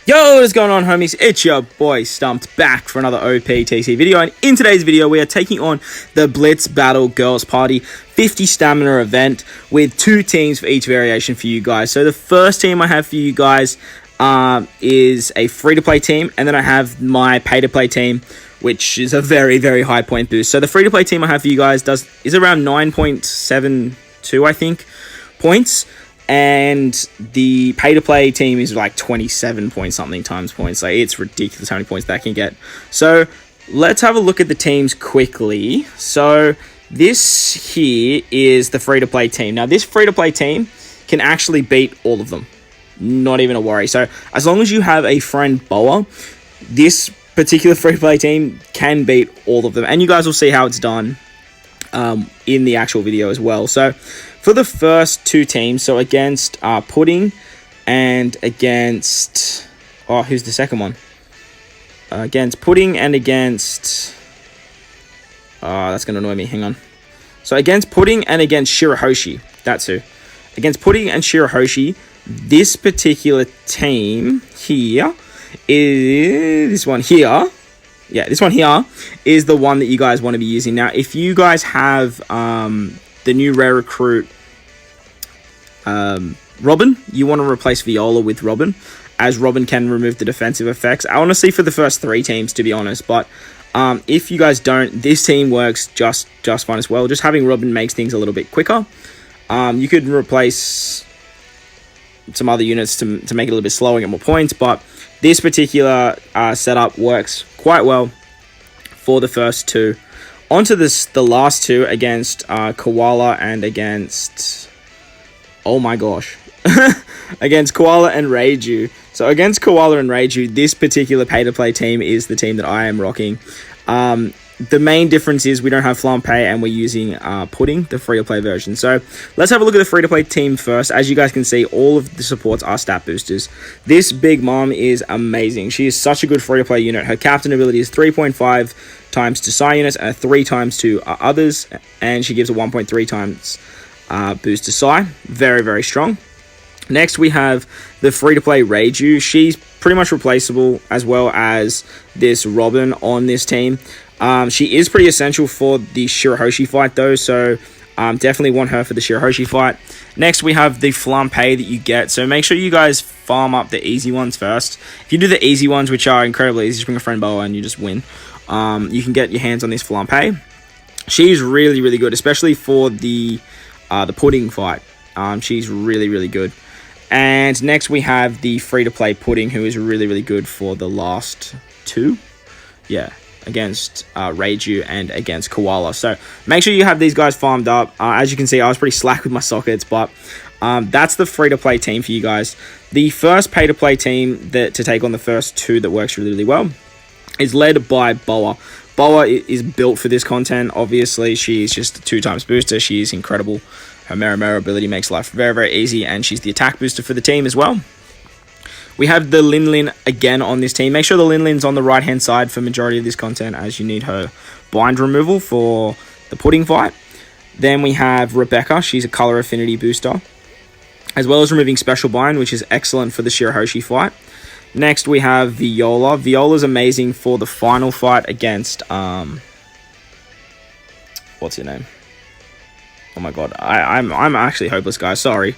Yo, what is going on, homies? It's your boy Stumped back for another OPTC video, and in today's video we are taking on the Blitz Battle Girls Party 50 stamina event with two teams for each variation for you guys. So the first team I have for you guys is a free-to-play team, and then I have my pay-to-play team, which is a very, very high point boost. So the free-to-play team I have for you guys is around 9.72, I think, points. And the pay-to-play team is like 27 point something times points. Like, it's ridiculous how many points that can get. So let's have a look at the teams quickly. So this here is the free-to-play team. Now, this free-to-play team can actually beat all of them. Not even a worry. So as long as you have a friend Boa, this particular free-to-play team can beat all of them. And you guys will see how it's done in the actual video as well. So for the first two teams, so against Pudding and against... Oh, who's the second one? Against Pudding and against... Oh, that's going to annoy me. Hang on. So against Pudding and against Shirahoshi. That's who. Against Pudding and Shirahoshi, this particular team here is... This one here. Yeah, this one here is the one that you guys want to be using. Now, if you guys have... the new rare recruit, Robin, you want to replace Viola with Robin, as Robin can remove the defensive effects. I want to see for the first three teams, to be honest, but if you guys don't, this team works just fine as well. Just having Robin makes things a little bit quicker. You could replace some other units to make it a little bit slower and get more points, but this particular setup works quite well for the first two. Onto the last two against Koala and against... Oh my gosh. Against Koala and Reiju. So against Koala and Reiju, this particular pay-to-play team is the team that I am rocking. The main difference is we don't have Flampe and we're using Pudding, the free-to-play version. So let's have a look at the free-to-play team first. As you guys can see, all of the supports are stat boosters. This Big Mom is amazing. She is such a good free-to-play unit. Her captain ability is 3.5 times to Psi units and 3 times to others, and she gives a 1.3 times boost to Psi. Very, very strong. Next, we have the free-to-play Reiju. She's pretty much replaceable, as well as this Robin on this team. She is pretty essential for the Shirahoshi fight, though, so definitely want her for the Shirahoshi fight. Next, we have the Flampe that you get, so make sure you guys farm up the easy ones first. If you do the easy ones, which are incredibly easy, just bring a friend Boa and you just win. You can get your hands on this Flampe. She's really, really good, especially for the Pudding fight. She's really, really good. And next we have the free-to-play Pudding, who is really, really good for the last two. Yeah, against Reiju and against Koala. So make sure you have these guys farmed up. As you can see, I was pretty slack with my sockets, but that's the free-to-play team for you guys. The first pay-to-play team to take on the first two that works really, really well is led by Boa. Boa is built for this content. Obviously, she's just a 2 times booster. She is incredible. Her Mera ability makes life very, very easy, and she's the attack booster for the team as well. We have the Lin again on this team. Make sure the Lin's on the right-hand side for majority of this content, as you need her bind removal for the Pudding fight. Then we have Rebecca. She's a color affinity booster, as well as removing special bind, which is excellent for the Shirahoshi fight. Next, we have Viola. Viola's amazing for the final fight against... what's her name? Oh my god. I'm actually hopeless, guys. Sorry.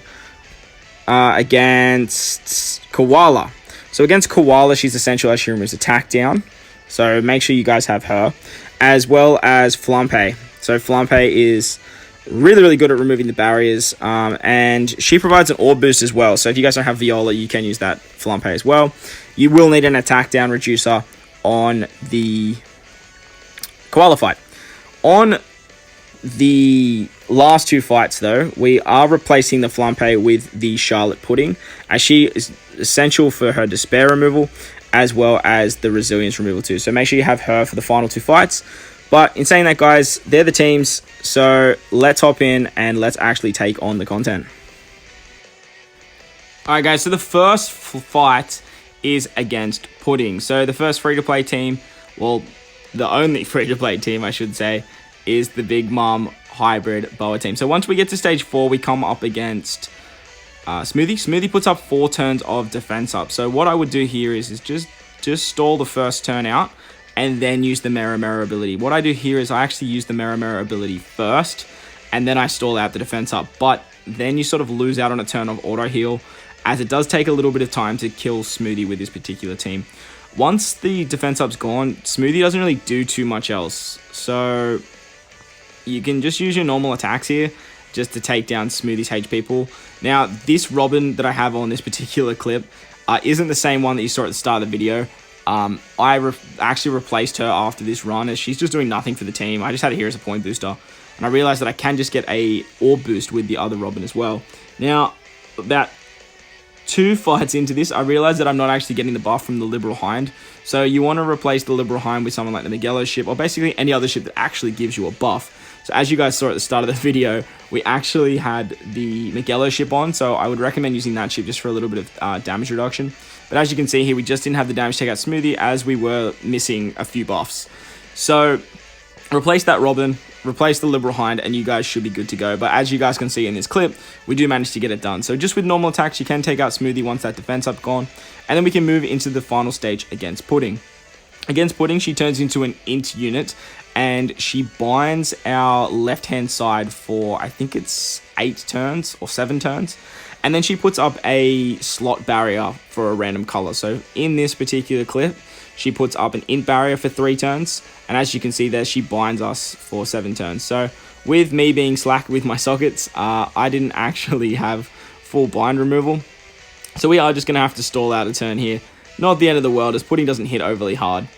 Against Koala. So against Koala, she's essential as she removes attack down. So make sure you guys have her. As well as Flampe. So Flampe is really, really good at removing the barriers. And she provides an orb boost as well. So if you guys don't have Viola, you can use that Flampe as well. You will need an attack down reducer on the Koala fight. On the last two fights, though, we are replacing the Flampe with the Charlotte Pudding, as she is essential for her despair removal, as well as the resilience removal too. So make sure you have her for the final two fights. But in saying that, guys, they're the teams. So let's hop in and let's actually take on the content. Alright, guys, so the first fight is against Pudding. So the first free-to-play team, well, the only free-to-play team, I should say, is the Big Mom hybrid Boa team. So once we get to stage 4, we come up against Smoothie. Smoothie puts up 4 turns of defense up. So what I would do here is just stall the first turn out and then use the Mirror ability. What I do here is I actually use the Mirror ability first and then I stall out the defense up. But then you sort of lose out on a turn of auto heal, as it does take a little bit of time to kill Smoothie with this particular team. Once the defense up's gone, Smoothie doesn't really do too much else. So you can just use your normal attacks here just to take down Smoothie's HP pool. Now, this Robin that I have on this particular clip isn't the same one that you saw at the start of the video. I actually replaced her after this run, as she's just doing nothing for the team. I just had her here as a point booster, and I realized that I can just get a orb boost with the other Robin as well. Now, about 2 fights into this, I realized that I'm not actually getting the buff from the Liberal Hind. So you want to replace the Liberal Hind with someone like the Magello ship, or basically any other ship that actually gives you a buff. So as you guys saw at the start of the video, we actually had the Magello ship on, so I would recommend using that ship just for a little bit of damage reduction. But as you can see here, we just didn't have the damage take out Smoothie, as we were missing a few buffs. So replace that Robin, replace the Liberal Hind, and you guys should be good to go. But as you guys can see in this clip, we do manage to get it done. So just with normal attacks, you can take out Smoothie once that defense up gone, and then we can move into the final stage against Pudding. Against Pudding, she turns into an int unit, and she binds our left-hand side for, I think it's 8 turns or 7 turns. And then she puts up a slot barrier for a random color. So in this particular clip, she puts up an int barrier for 3 turns. And as you can see there, she binds us for 7 turns. So with me being slack with my sockets, I didn't actually have full bind removal. So we are just going to have to stall out a turn here. Not the end of the world, as Pudding doesn't hit overly hard.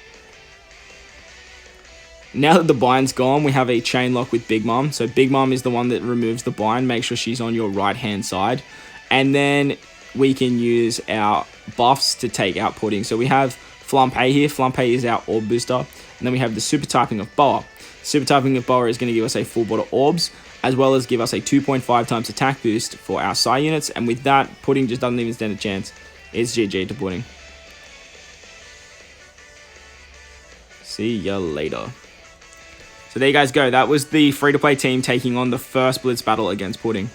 Now that the bind's gone, we have a chain lock with Big Mom. So Big Mom is the one that removes the bind. Make sure she's on your right-hand side. And then we can use our buffs to take out Pudding. So we have Flampe here. Flampe is our orb booster. And then we have the super typing of Boa. Super typing of Boa is going to give us a full bot of orbs, as well as give us a 2.5 times attack boost for our Psi units. And with that, Pudding just doesn't even stand a chance. It's GG to Pudding. See ya later. So there you guys go. That was the free-to-play team taking on the first Blitz battle against Pudding.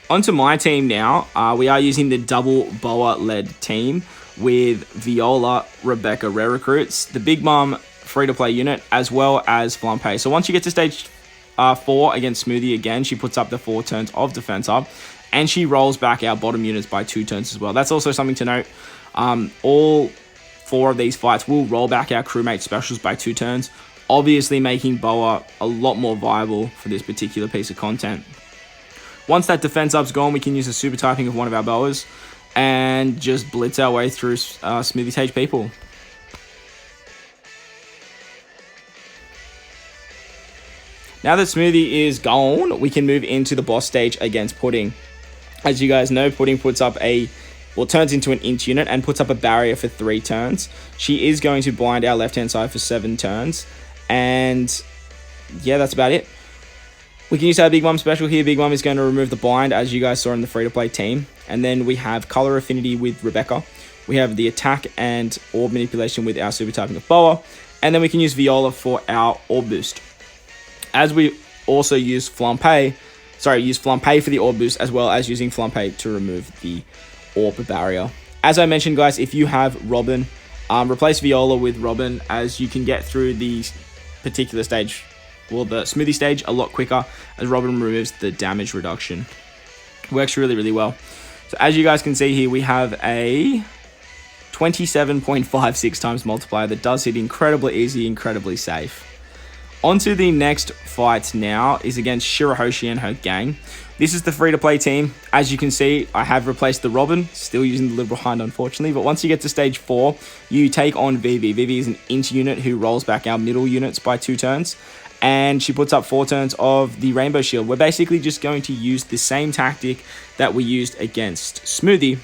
Onto my team now. We are using the double Boa-led team with Viola, Rebecca, Rare Recruits, the Big Mom free-to-play unit, as well as Flampe. So once you get to stage 4 against Smoothie again, she puts up the 4 turns of defense up, and she rolls back our bottom units by 2 turns as well. That's also something to note. All 4 of these fights will roll back our crewmate specials by 2 turns, obviously making Boa a lot more viable for this particular piece of content. Once that defense up's gone, we can use a super typing of one of our Boas and just blitz our way through Smoothie's HP pool. Now that Smoothie is gone, we can move into the boss stage against Pudding. As you guys know, Pudding puts up turns into an int unit and puts up a barrier for 3 turns. She is going to bind our left-hand side for 7 turns. And yeah, that's about it. We can use our Big Mom special here. Big Mom is going to remove the bind, as you guys saw in the free-to-play team. And then we have color affinity with Rebecca. We have the attack and orb manipulation with our super typing of Boa. And then we can use Viola for our orb boost. As we also use Flampe for the orb boost, as well as using Flampe to remove the orb barrier. As I mentioned, guys, if you have Robin, replace Viola with Robin, as you can get through the particular stage, well, the Smoothie stage, a lot quicker, as Robin removes the damage reduction. Works really, really well. So as you guys can see here, we have a 27.56 times multiplier that does hit incredibly easy, incredibly safe. Onto the next fight now is against Shirahoshi and her gang. This is the free-to-play team. As you can see, I have replaced the Robin, still using the Liberal Hind, unfortunately. But once you get to stage 4, you take on Vivi. Vivi is an int unit who rolls back our middle units by 2 turns. And she puts up 4 turns of the Rainbow Shield. We're basically just going to use the same tactic that we used against Smoothie.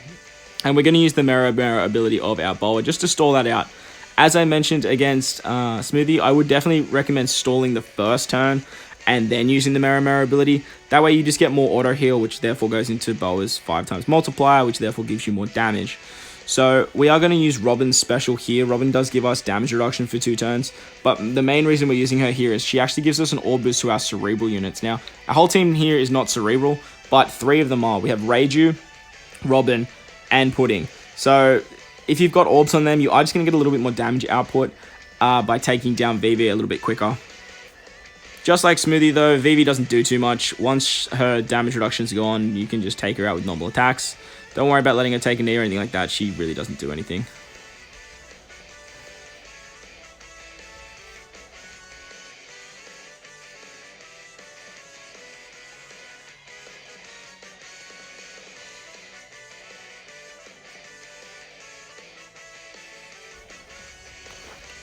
And we're going to use the Mirror ability of our Boa just to stall that out. As I mentioned against Smoothie, I would definitely recommend stalling the first turn and then using the Mirror ability. That way you just get more auto heal, which therefore goes into Boa's 5 times multiplier, which therefore gives you more damage. So we are going to use Robin's special here. Robin does give us damage reduction for 2 turns, but the main reason we're using her here is she actually gives us an orb boost to our cerebral units. Now, our whole team here is not cerebral, but 3 of them are. We have Reiju, Robin, and Pudding. So if you've got orbs on them, you are just going to get a little bit more damage output by taking down Vivi a little bit quicker. Just like Smoothie though, Vivi doesn't do too much. Once her damage reduction's gone, you can just take her out with normal attacks. Don't worry about letting her take a knee or anything like that. She really doesn't do anything.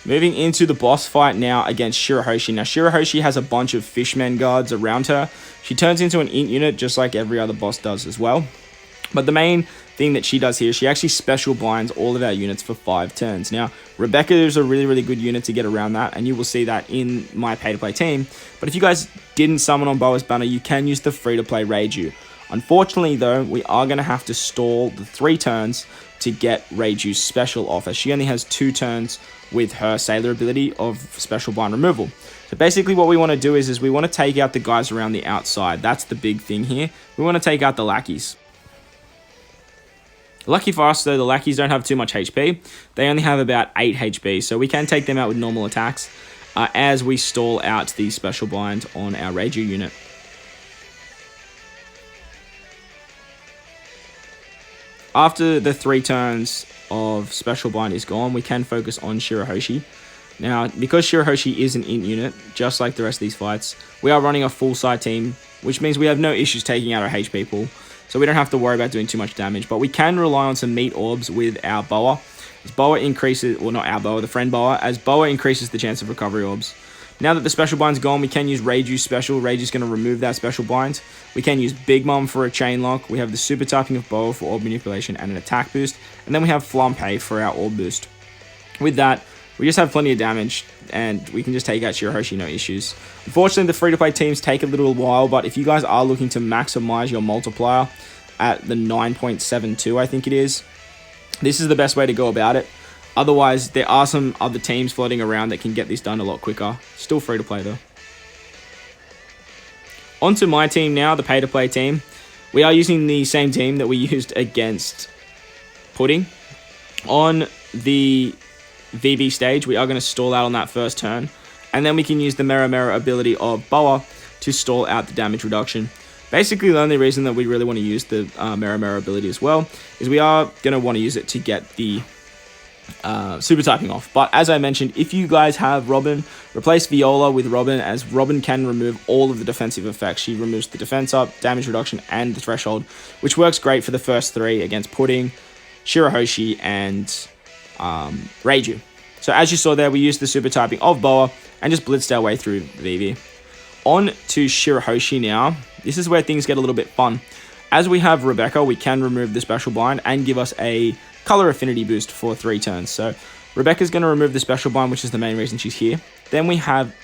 Moving into the boss fight now against Shirahoshi. Now, Shirahoshi has a bunch of Fishman guards around her. She turns into an int unit just like every other boss does as well. But the main thing that she does here, she actually special binds all of our units for 5 turns. Now, Rebecca is a really, really good unit to get around that, and you will see that in my pay-to-play team. But if you guys didn't summon on Boa's banner, you can use the free-to-play Reiju. Unfortunately, though, we are going to have to stall the 3 turns to get Reiju's special off, as she only has 2 turns with her Sailor ability of special bind removal. So basically what we want to do is we want to take out the guys around the outside. That's the big thing here. We want to take out the lackeys. Lucky for us, though, the lackeys don't have too much HP. They only have about 8 HP, so we can take them out with normal attacks as we stall out the special bind on our Reiju unit. After the 3 turns of special bind is gone, we can focus on Shirahoshi. Now, because Shirahoshi is an int unit, just like the rest of these fights, we are running a full side team, which means we have no issues taking out our HP pool. So we don't have to worry about doing too much damage, but we can rely on some meat orbs with our Boa. As Boa increases, well, not our Boa, the friend Boa, as Boa increases the chance of recovery orbs. Now that the special bind's gone, we can use Reiju's special. Reiju's going to remove that special bind. We can use Big Mom for a chain lock. We have the super typing of Boa for orb manipulation and an attack boost. And then we have Flampe for our orb boost. With that, we just have plenty of damage, and we can just take out Shirahoshi, no issues. Unfortunately, the free-to-play teams take a little while, but if you guys are looking to maximize your multiplier at the 9.72, I think it is, this is the best way to go about it. Otherwise, there are some other teams floating around that can get this done a lot quicker. Still free to play though. On to my team now, the pay-to-play team. We are using the same team that we used against Pudding. On the VB stage, we are going to stall out on that first turn. And then we can use the Mera ability of Boa to stall out the damage reduction. Basically, the only reason that we really want to use the Mera ability as well is we are going to want to use it to get the super typing off. But as I mentioned, if you guys have Robin, replace Viola with Robin, as Robin can remove all of the defensive effects. She removes the defense up, damage reduction, and the threshold, which works great for the first 3 against Pudding, Shirahoshi, and Reiju. So as you saw there, we used the super typing of Boa and just blitzed our way through VV. On to Shirahoshi now. This is where things get a little bit fun. As we have Rebecca, we can remove the special bind and give us a color affinity boost for 3 turns. So Rebecca's going to remove the special bind, which is the main reason she's here. Then we have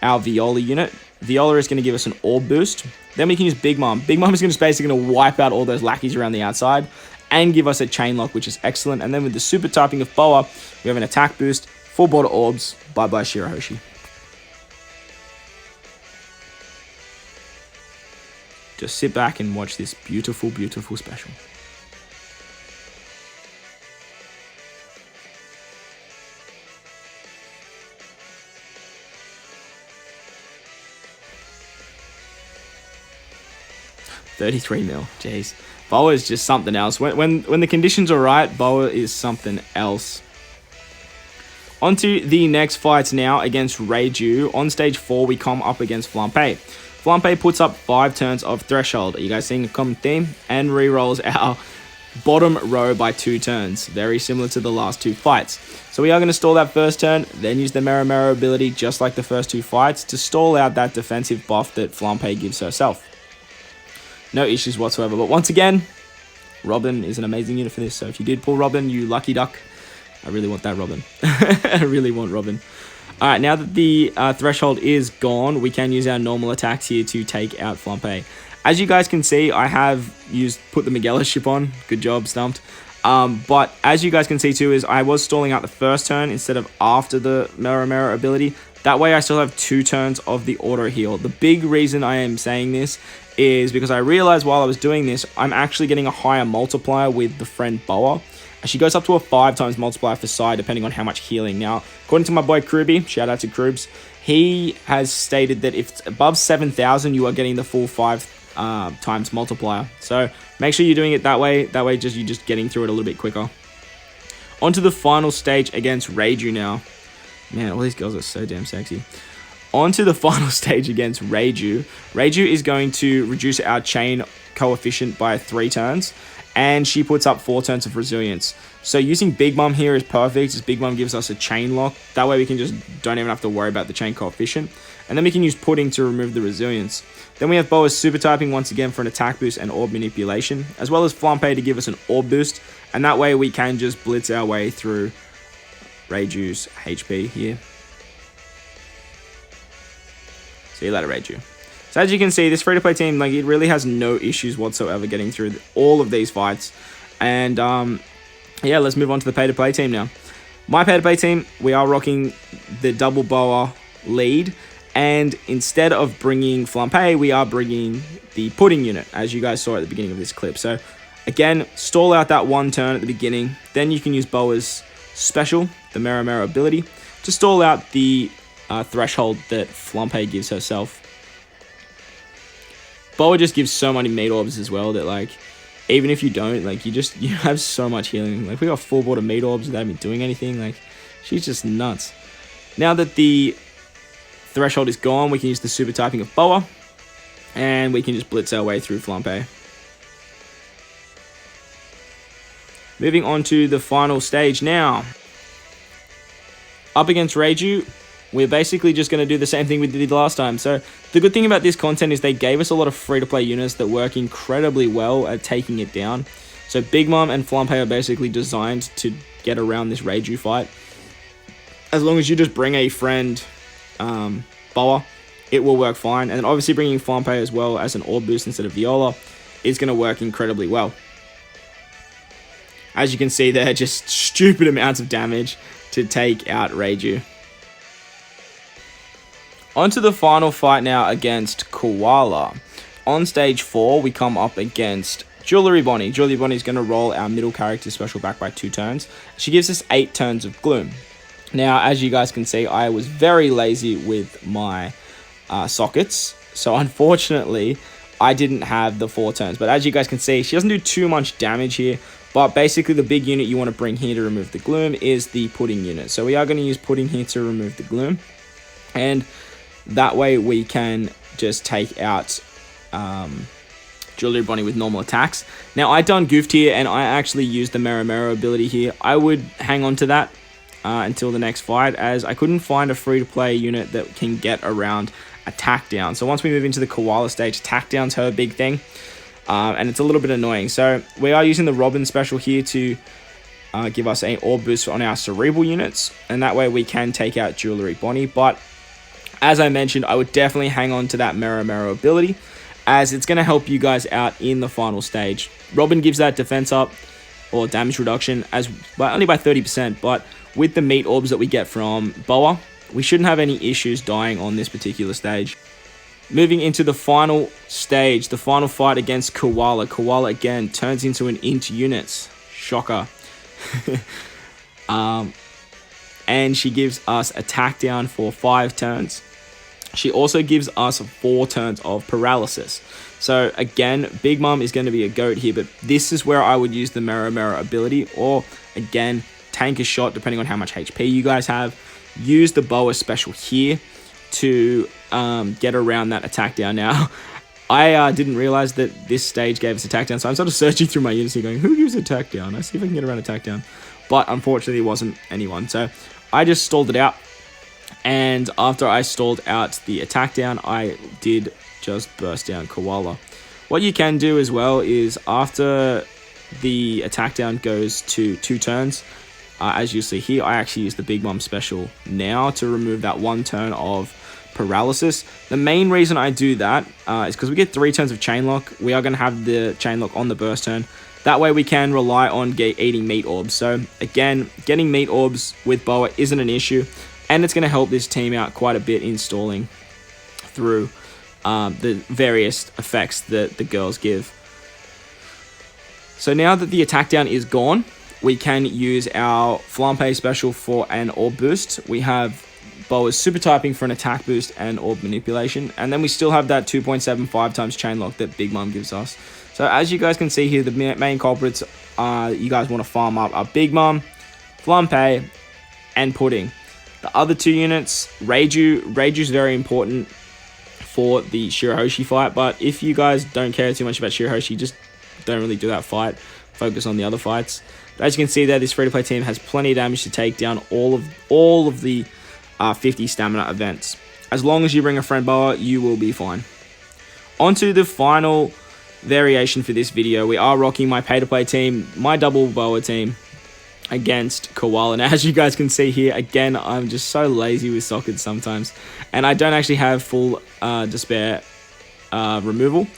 our Viola unit. Viola is going to give us an orb boost. Then we can use Big Mom. Big Mom is just basically going to wipe out all those lackeys around the outside and give us a chain lock, which is excellent. And then with the super typing of Boa, we have an attack boost, full border orbs, bye-bye Shirahoshi. Just sit back and watch this beautiful, beautiful special. $33 mil, jeez. Boa is just something else. When the conditions are right, Boa is something else. On to the next fights now against Reiju. On stage 4, we come up against Flampe. Flampe puts up 5 turns of threshold. Are you guys seeing a common theme? And rerolls our bottom row by 2 turns. Very similar to the last 2 fights. So we are going to stall that first turn, then use the Mera ability just like the first 2 fights to stall out that defensive buff that Flampe gives herself. No issues whatsoever. But once again, Robin is an amazing unit for this. So if you did pull Robin, you lucky duck. I really want that Robin. I really want Robin. Alright, now that the threshold is gone, we can use our normal attacks here to take out Flampe. As you guys can see, I have put the Miguelis ship on. Good job, Stumped. But as you guys can see too, is I was stalling out the first turn instead of after the Mirror ability. That way I still have 2 turns of the auto heal. The big reason I am saying this is because I realized while I was doing this, I'm actually getting a higher multiplier with the friend Boa. She goes up to a 5 times multiplier for Psy, depending on how much healing. Now, according to my boy Kruby, shout out to Krubs, he has stated that if it's above 7,000, you are getting the full 5 times multiplier. So make sure you're doing it that way. That way, you're just getting through it a little bit quicker. On to the final stage against Reiju now. Man, all these girls are so damn sexy. On to the final stage against Reiju. Reiju is going to reduce our chain coefficient by 3 turns, and she puts up 4 turns of resilience. So using Big Mom here is perfect, as Big Mom gives us a chain lock. That way we can just don't even have to worry about the chain coefficient. And then we can use Pudding to remove the resilience. Then we have Boa's super typing once again for an attack boost and orb manipulation, as well as Flampe to give us an orb boost. And that way we can just blitz our way through Reiju's HP here. See you later, Reiju. So as you can see, this free-to-play team, like, it really has no issues whatsoever getting through all of these fights. And yeah, let's move on to the pay-to-play team now. My pay-to-play team, we are rocking the double Boa lead, and instead of bringing Flampe, we are bringing the Pudding unit, as you guys saw at the beginning of this clip. So again, stall out that 1 turn at the beginning, then you can use Boa's special, the Mirror ability, to stall out the threshold that Flampe gives herself. Boa just gives so many meat orbs as well that, like, even if you don't, like, you have so much healing. Like, we got 4 board of meat orbs without even doing anything. Like, she's just nuts. Now that the threshold is gone, we can use the super typing of Boa, and we can just blitz our way through Flampe. Moving on to the final stage now. Up against Reiju, we're basically just going to do the same thing we did last time. So the good thing about this content is they gave us a lot of free-to-play units that work incredibly well at taking it down. So Big Mom and Flampe are basically designed to get around this Reiju fight. As long as you just bring a friend Boa, it will work fine. And then obviously bringing Flampe as well as an orb boost instead of Viola is going to work incredibly well. As you can see, they're just stupid amounts of damage to take out Reiju. On to the final fight now against Koala. On stage 4, we come up against Jewelry Bonnie. Jewelry Bonnie is going to roll our middle character special back by 2 turns. She gives us 8 turns of Gloom. Now, as you guys can see, I was very lazy with my sockets. So unfortunately, I didn't have the 4 turns. But as you guys can see, she doesn't do too much damage here. But basically, the big unit you want to bring here to remove the Gloom is the Pudding unit. So we are going to use Pudding here to remove the Gloom. And that way we can just take out Jewelry Bonnie with normal attacks. Now, I done goofed here, and I actually used the Mirror ability here. I would hang on to that until the next fight, as I couldn't find a free-to-play unit that can get around attack down. So once we move into the Koala stage, attack down's her big thing, and it's a little bit annoying. So we are using the Robin special here to give us an orb boost on our Cerebral units, and that way we can take out Jewelry Bonnie. But as I mentioned, I would definitely hang on to that Mirror ability, as it's going to help you guys out in the final stage. Robin gives that defense up, or damage reduction, only by 30%, but with the meat orbs that we get from Boa, we shouldn't have any issues dying on this particular stage. Moving into the final stage, the final fight against Koala. Koala again turns into an int units. Shocker. And she gives us attack down for 5 turns. She also gives us 4 turns of paralysis. So again, Big Mom is going to be a goat here, but this is where I would use the Mirror ability, or again, tank a shot depending on how much HP you guys have. Use the Boa special here to get around that attack down. Now, I didn't realize that this stage gave us attack down, so I'm sort of searching through my units here going, who gives attack down? I see if I can get around attack down. But unfortunately, it wasn't anyone. So I just stalled it out. And after I stalled out the attack down, I did just burst down Koala. What you can do as well is after the attack down goes to 2 turns, as you see here, I actually use the Big Mom special now to remove that 1 turn of paralysis. The main reason I do that is because we get 3 turns of chain lock. We are going to have the chain lock on the burst turn. That way we can rely on eating meat orbs. So again, getting meat orbs with Boa isn't an issue, and it's going to help this team out quite a bit in stalling through the various effects that the girls give. So now that the attack down is gone, we can use our Flampe special for an orb boost. We have Boa's super typing for an attack boost and orb manipulation. And then we still have that 2.75 times chain lock that Big Mom gives us. So as you guys can see here, the main culprits you guys want to farm up are Big Mom, Flampe, and Pudding. The other 2 units, Reiju is very important for the Shirahoshi fight. But if you guys don't care too much about Shirahoshi, just don't really do that fight. Focus on the other fights. But as you can see there, this free-to-play team has plenty of damage to take down all of the 50 stamina events. As long as you bring a friend Boa, you will be fine. On to the final variation for this video. We are rocking my pay-to-play team, my double Boa team, against Koala. Now, as you guys can see here, again, I'm just so lazy with sockets sometimes. And I don't actually have full despair removal.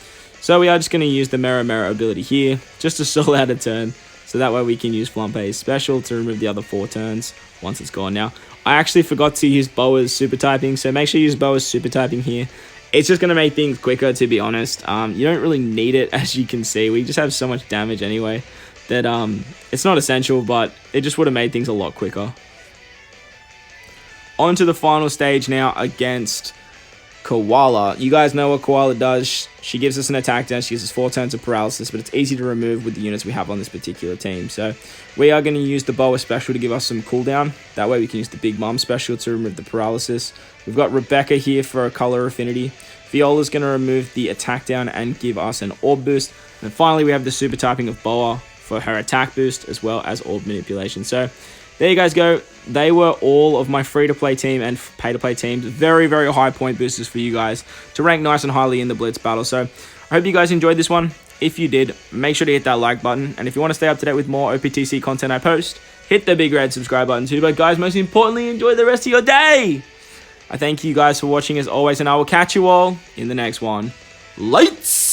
So we are just going to use the Mera ability here, just to stall out a turn. So that way we can use Flampe's special to remove the other 4 turns once it's gone. Now, I actually forgot to use Boa's super typing, so make sure you use Boa's super typing here. It's just going to make things quicker, to be honest. You don't really need it, as you can see. We just have so much damage anyway that it's not essential, but it just would have made things a lot quicker. On to the final stage now against Koala. You guys know what Koala does. She gives us an attack down. She gives us 4 turns of paralysis, but it's easy to remove with the units we have on this particular team. So we are going to use the Boa special to give us some cooldown. That way we can use the Big Mom special to remove the paralysis. We've got Rebecca here for a color affinity. Viola's going to remove the attack down and give us an orb boost. And finally we have the super typing of Boa for her attack boost as well as orb manipulation. So there you guys go. They were all of my free-to-play team and pay-to-play teams. Very, very high point boosters for you guys to rank nice and highly in the Blitz battle. So I hope you guys enjoyed this one. If you did, make sure to hit that like button. And if you want to stay up to date with more OPTC content I post, hit the big red subscribe button too. But guys, most importantly, enjoy the rest of your day. I thank you guys for watching as always, and I will catch you all in the next one. Lights!